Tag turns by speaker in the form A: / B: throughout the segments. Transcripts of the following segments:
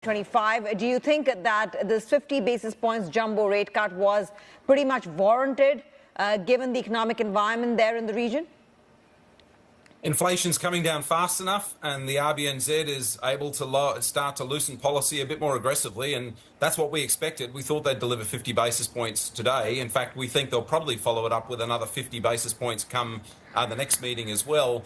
A: 25. Do you think that this 50 basis points jumbo rate cut was pretty much warranted given the economic environment there in the region?
B: Inflation's coming down fast enough, and the RBNZ is able to start to loosen policy a bit more aggressively, and that's what we expected. We thought they'd deliver 50 basis points today. In fact, we think they'll probably follow it up with another 50 basis points come the next meeting as well.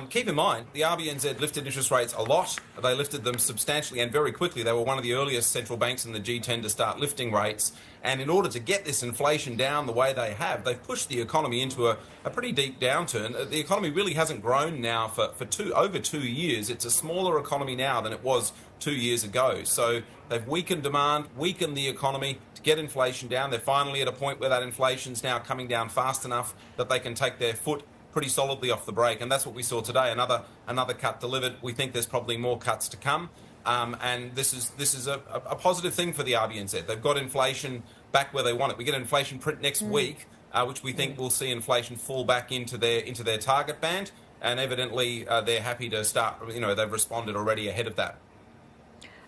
B: Keep in mind, the RBNZ lifted interest rates a lot. They lifted them substantially and very quickly. They were one of the earliest central banks in the G10 to start lifting rates. And in order to get this inflation down the way they have, they've pushed the economy into a pretty deep downturn. The economy really hasn't grown now for over 2 years. It's a smaller economy now than it was 2 years ago. So they've weakened demand, weakened the economy to get inflation down. They're finally at a point where that inflation's now coming down fast enough that they can take their foot pretty solidly off the brake, and that's what we saw today. Another cut delivered. We think there's probably more cuts to come, and this is a positive thing for the RBNZ. They've got inflation back where they want it. We get an inflation print next week, which we think will see inflation fall back into their target band, and evidently they're happy to start. They've responded already ahead of that.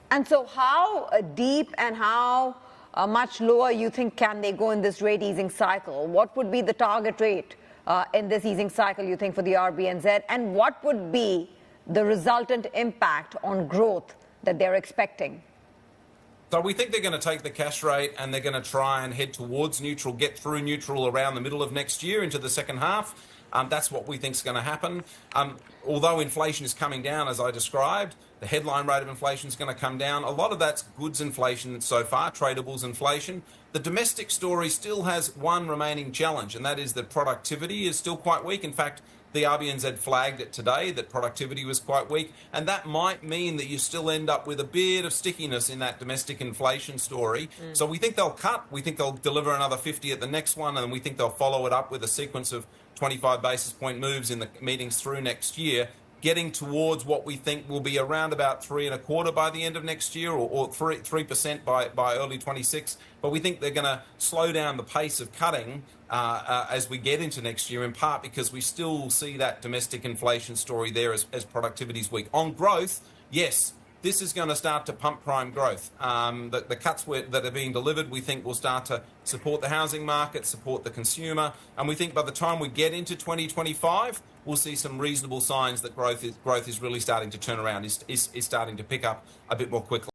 A: And so, how deep and how much lower you think can they go in this rate easing cycle? What would be the target rate in this easing cycle, you think, for the RBNZ? And what would be the resultant impact on growth that they're expecting?
B: So we think they're going to take the cash rate and they're going to try and head towards neutral, get through neutral around the middle of next year into the second half. That's what we think is going to happen. Although inflation is coming down, as I described, the headline rate of inflation is going to come down. A lot of that's goods inflation so far, tradables inflation. The domestic story still has one remaining challenge, and that is that productivity is still quite weak. In fact, the RBNZ flagged it today that productivity was quite weak, and that might mean that you still end up with a bit of stickiness in that domestic inflation story. So we think they'll cut. We think they'll deliver another 50 at the next one, and we think they'll follow it up with a sequence of 25 basis point moves in the meetings through next year, getting towards what we think will be around about 3.25% by the end of next year, or 3% by early 26. But we think they're going to slow down the pace of cutting as we get into next year, in part because we still see that domestic inflation story there as productivity's weak. On growth, yes, this is going to start to pump prime growth. The cuts that are being delivered, we think, will start to support the housing market, support the consumer, and we think by the time we get into 2025, we'll see some reasonable signs that growth is really starting to turn around, is starting to pick up a bit more quickly.